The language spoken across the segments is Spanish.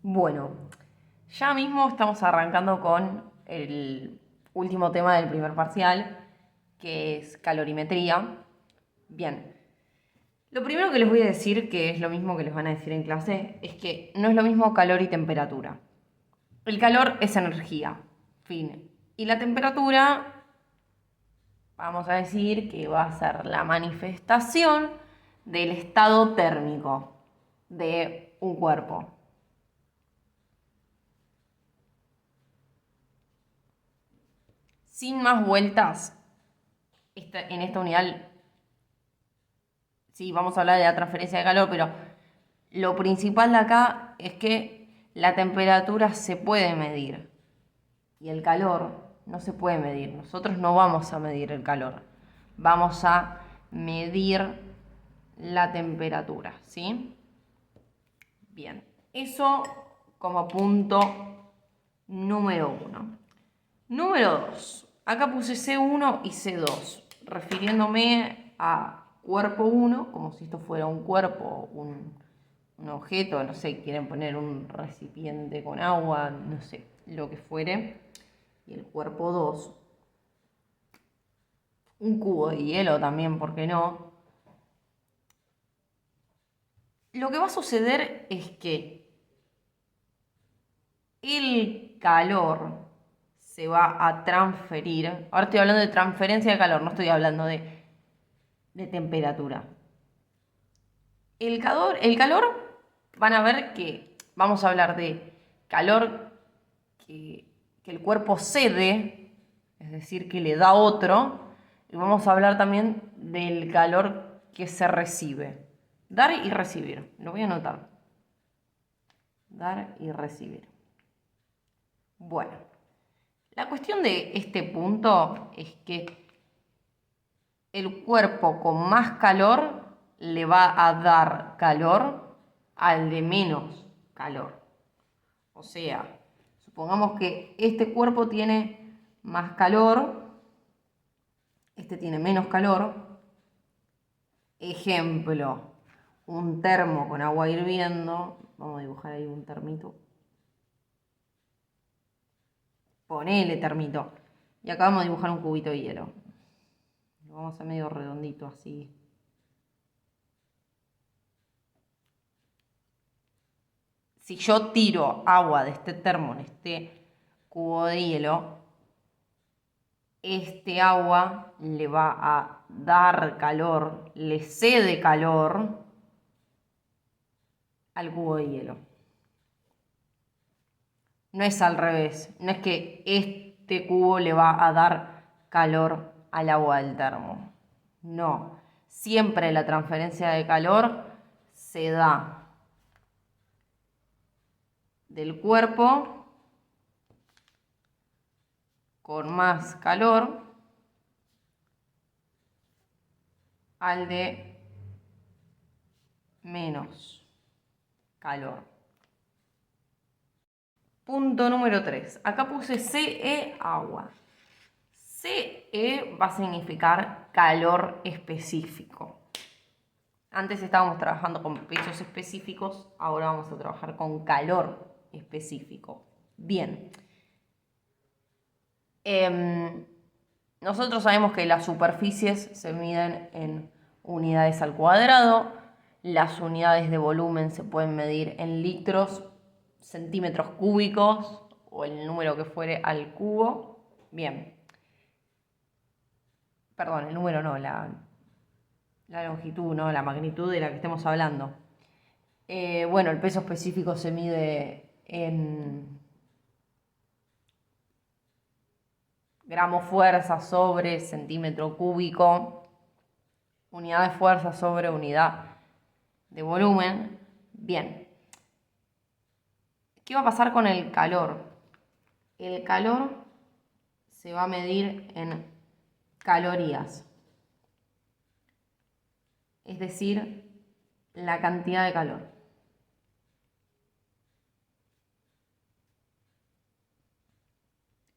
Bueno, ya mismo estamos arrancando con el último tema del primer parcial, que es calorimetría. Bien, lo primero que les voy a decir, que es lo mismo que les van a decir en clase, es que no es lo mismo calor y temperatura. El calor es energía, fin. Y la temperatura, vamos a decir que va a ser la manifestación del estado térmico de un cuerpo. Sin más vueltas, en esta unidad, sí, vamos a hablar de la transferencia de calor, pero lo principal de acá es que la temperatura se puede medir y el calor no se puede medir. Nosotros no vamos a medir el calor, vamos a medir la temperatura, ¿sí? Bien, eso como punto número 1. Número 2. Acá puse C1 y C2, refiriéndome a cuerpo 1, como si esto fuera un cuerpo, un objeto, no sé, quieren poner un recipiente con agua, no sé, lo que fuere. Y el cuerpo 2, un cubo de hielo también, ¿por qué no? Lo que va a suceder es que el calor se va a transferir. Ahora estoy hablando de transferencia de calor, no estoy hablando de temperatura. El calor, van a ver que vamos a hablar de calor que el cuerpo cede, es decir, que le da otro, y vamos a hablar también del calor que se recibe. Dar y recibir, lo voy a anotar. Dar y recibir. Bueno, la cuestión de este punto es que el cuerpo con más calor le va a dar calor al de menos calor. O sea, supongamos que este cuerpo tiene más calor, este tiene menos calor. Ejemplo, un termo con agua hirviendo. Vamos a dibujar ahí un termito. Ponele termito. Y acá vamos a dibujar un cubito de hielo. Lo vamos a hacer medio redondito así. Si yo tiro agua de este termo en este cubo de hielo, este agua le va a dar calor, le cede calor al cubo de hielo. No es al revés, no es que este cubo le va a dar calor al agua del termo. No, siempre la transferencia de calor se da del cuerpo con más calor al de menos calor. Punto número 3. Acá puse CE agua. CE va a significar calor específico. Antes estábamos trabajando con pechos específicos, ahora vamos a trabajar con calor específico. Bien. Nosotros sabemos que las superficies se miden en unidades al cuadrado, las unidades de volumen se pueden medir en litros, centímetros cúbicos o el número que fuere al cubo. Bien. Perdón, el número no, la longitud, no, la magnitud de la que estemos hablando. Bueno, el peso específico se mide en gramo fuerza sobre centímetro cúbico, unidad de fuerza sobre unidad de volumen. Bien. ¿Qué va a pasar con el calor? El calor se va a medir en calorías, es decir, la cantidad de calor.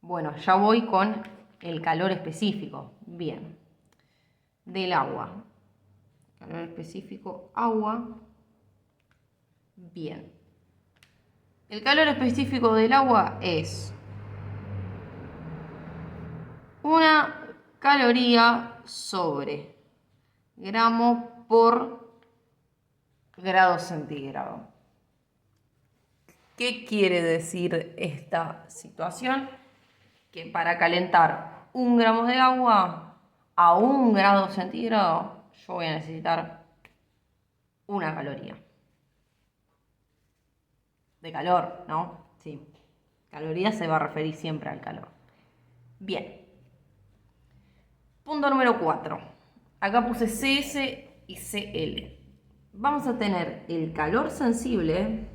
Bueno, ya voy con el calor específico. Bien. Del agua. Calor específico, agua. Bien. El calor específico del agua es una caloría sobre gramo por grado centígrado. ¿Qué quiere decir esta situación? Que para calentar 1 gramo de agua a 1 grado centígrado, yo voy a necesitar 1 caloría. De calor, ¿no? Sí. Calorías se va a referir siempre al calor. Bien. Punto número 4. Acá puse CS y CL. Vamos a tener el calor sensible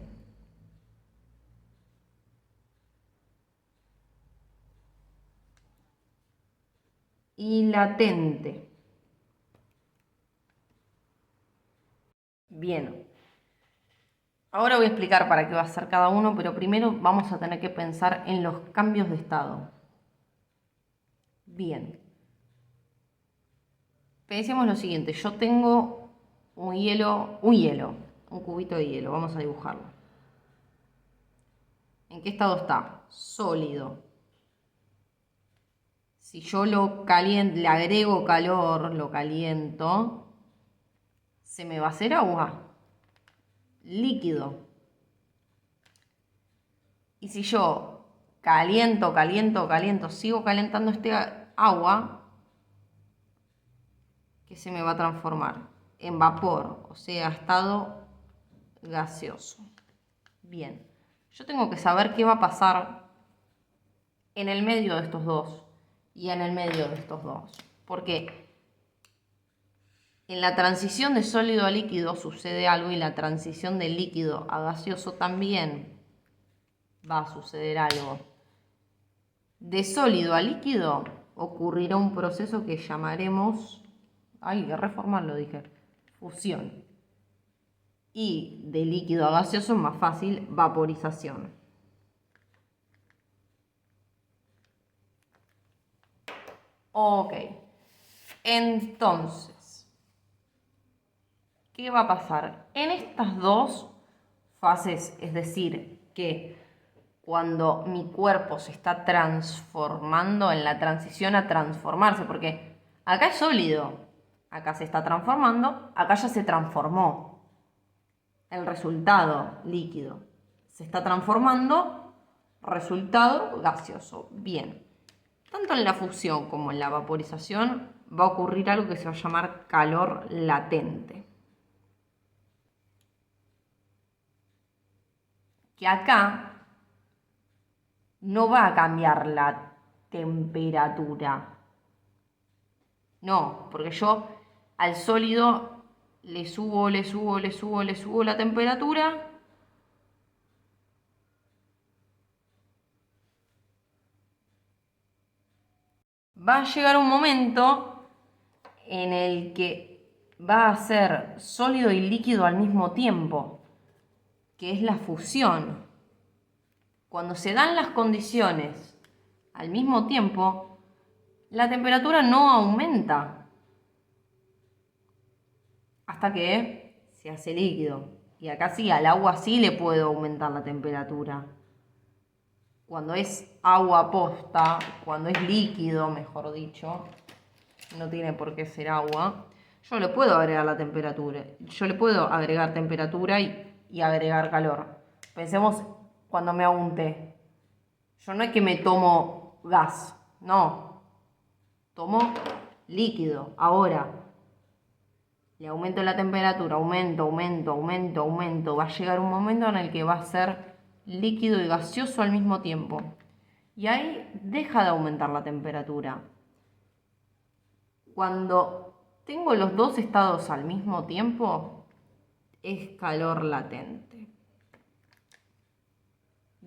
y latente. Bien. Ahora voy a explicar para qué va a ser cada uno, pero primero vamos a tener que pensar en los cambios de estado. Bien. Pensemos lo siguiente, yo tengo un cubito de hielo, vamos a dibujarlo. ¿En qué estado está? Sólido. Si yo lo caliento, le agrego calor, lo caliento, se me va a hacer agua. Líquido. Y si yo caliento, sigo calentando este agua, ¿qué se me va a transformar? En vapor, o sea, estado gaseoso. Bien, yo tengo que saber qué va a pasar en el medio de estos dos y en el medio de estos dos. Porque en la transición de sólido a líquido sucede algo y la transición de líquido a gaseoso también va a suceder algo. De sólido a líquido ocurrirá un proceso que llamaremos, hay que reformarlo, dije, fusión. Y de líquido a gaseoso, más fácil, vaporización. Ok, entonces, ¿qué va a pasar? En estas dos fases, es decir, que cuando mi cuerpo se está transformando en la transición a transformarse, porque acá es sólido, acá se está transformando, acá ya se transformó. El resultado líquido se está transformando, resultado gaseoso. Bien, tanto en la fusión como en la vaporización va a ocurrir algo que se va a llamar calor latente. Que acá no va a cambiar la temperatura. No, porque yo al sólido le subo la temperatura. Va a llegar un momento en el que va a ser sólido y líquido al mismo tiempo, que es la fusión. Cuando se dan las condiciones al mismo tiempo, la temperatura no aumenta hasta que se hace líquido. Y acá sí, al agua sí le puedo aumentar la temperatura. Cuando es agua posta, cuando es líquido, mejor dicho, no tiene por qué ser agua, yo le puedo agregar la temperatura. Yo le puedo agregar temperatura y agregar calor. Pensemos cuando me hago un té. Yo no es que me tomo gas, no. Tomo líquido. Ahora, le aumento la temperatura, aumento. Va a llegar un momento en el que va a ser líquido y gaseoso al mismo tiempo. Y ahí deja de aumentar la temperatura. Cuando tengo los dos estados al mismo tiempo, es calor latente.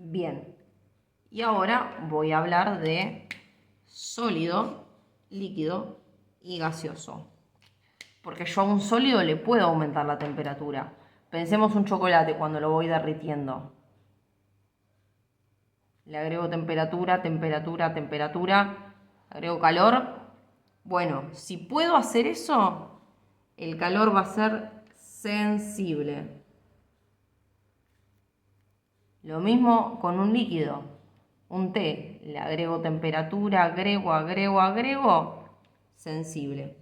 Bien, y ahora voy a hablar de sólido, líquido y gaseoso. Porque yo a un sólido le puedo aumentar la temperatura. Pensemos un chocolate cuando lo voy derritiendo. Le agrego temperatura, agrego calor. Bueno, si puedo hacer eso, el calor va a ser sensible. Lo mismo con un líquido, un té. Le agrego temperatura, agrego, sensible.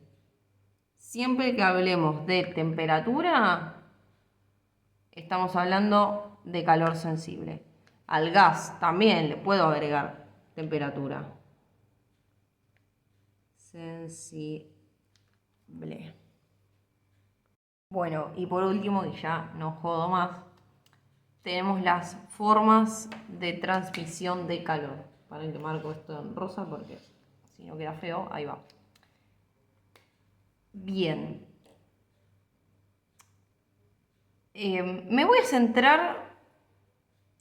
Siempre que hablemos de temperatura, estamos hablando de calor sensible. Al gas también le puedo agregar temperatura. Sensible. Bueno, y por último, y ya no jodo más, tenemos las formas de transmisión de calor. Para que marco esto en rosa porque si no queda feo, ahí va. Bien. Me voy a centrar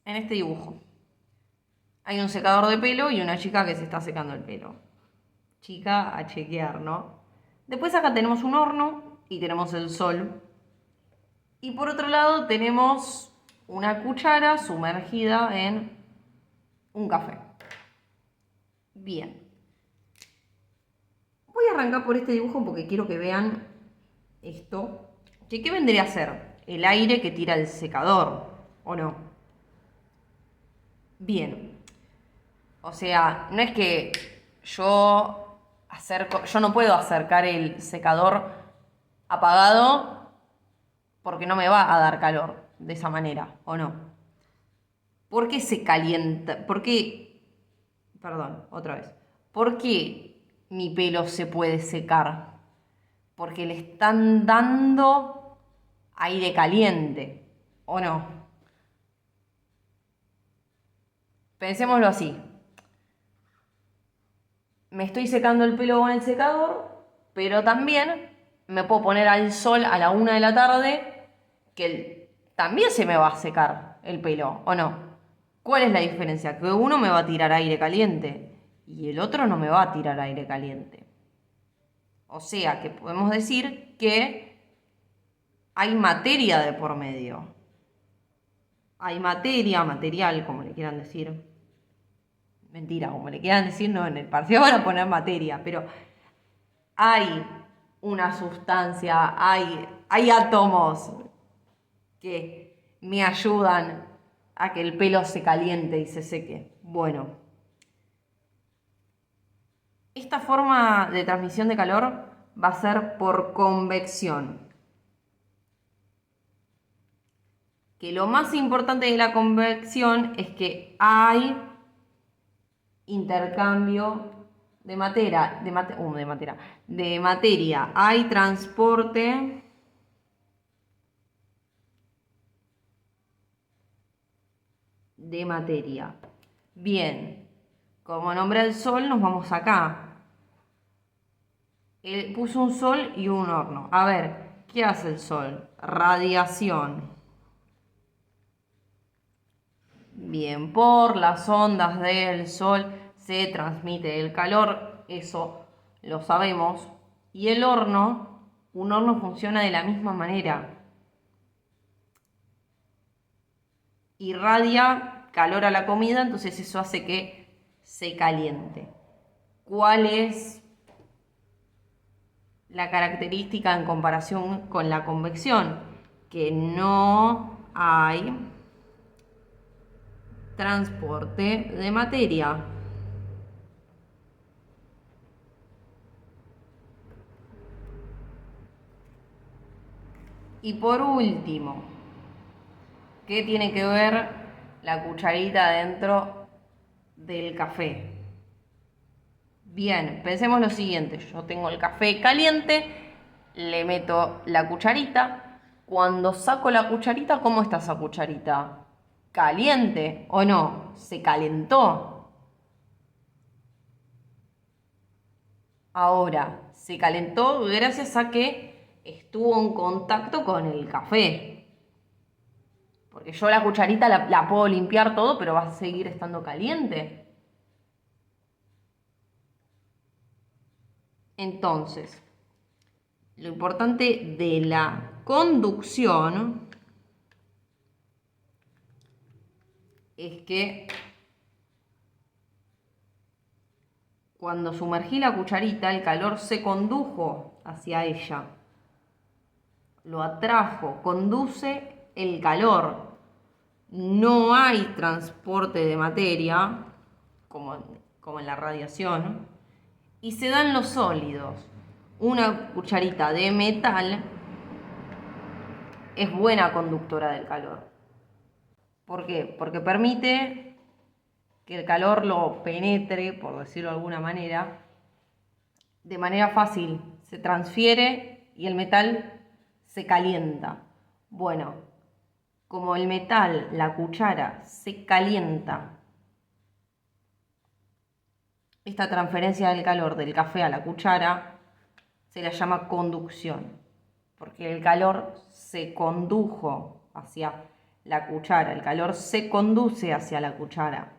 en este dibujo. Hay un secador de pelo y una chica que se está secando el pelo. Chica a chequear, ¿no? Después acá tenemos un horno y tenemos el sol. Y por otro lado tenemos una cuchara sumergida en un café. Bien. Voy a arrancar por este dibujo porque quiero que vean esto. ¿Qué vendría a ser? El aire que tira el secador, ¿o no? Bien. O sea, no es que yo no puedo acercar el secador apagado porque no me va a dar calor de esa manera, ¿o no? ¿Por qué se calienta? Perdón, otra vez. ¿Por qué mi pelo se puede secar? Porque le están dando aire caliente, ¿o no? Pensémoslo así. Me estoy secando el pelo con el secador, pero también me puedo poner al sol a la 1 de la tarde, que también se me va a secar el pelo, ¿o no? ¿Cuál es la diferencia? Que uno me va a tirar aire caliente y el otro no me va a tirar aire caliente. O sea que podemos decir que hay materia de por medio. Hay materia, material, como le quieran decir. Mentira, como le quieran decir, no, en el parcial van a poner materia, pero hay una sustancia, hay átomos que me ayudan a que el pelo se caliente y se seque. Bueno, esta forma de transmisión de calor va a ser por convección. Que lo más importante de la convección es que hay intercambio de materia, hay transporte de materia. Bien, como nombre el sol, nos vamos acá. Él puso un sol y un horno. A ver, ¿qué hace el sol? Radiación. Bien, por las ondas del sol se transmite el calor, eso lo sabemos. Y el horno, un horno funciona de la misma manera. Irradia calor a la comida, entonces eso hace que se caliente. ¿Cuál es la característica en comparación con la convección? Que no hay transporte de materia. Y por último, ¿qué tiene que ver la cucharita dentro del café? Bien, pensemos lo siguiente. Yo tengo el café caliente, le meto la cucharita. Cuando saco la cucharita, ¿cómo está esa cucharita? ¿Caliente o no? ¿Se calentó? Ahora, se calentó gracias a que estuvo en contacto con el café. Porque yo la cucharita la puedo limpiar todo, pero va a seguir estando caliente. Entonces, lo importante de la conducción es que cuando sumergí la cucharita, el calor se condujo hacia ella. Lo atrajo, conduce el calor. no hay transporte de materia, como en la radiación, y se dan los sólidos. Una cucharita de metal es buena conductora del calor. ¿Por qué? Porque permite que el calor lo penetre, por decirlo de alguna manera, de manera fácil. Se transfiere y el metal se calienta. Bueno, como el metal, la cuchara, se calienta, esta transferencia del calor del café a la cuchara se la llama conducción, porque el calor se condujo hacia la cuchara, el calor se conduce hacia la cuchara.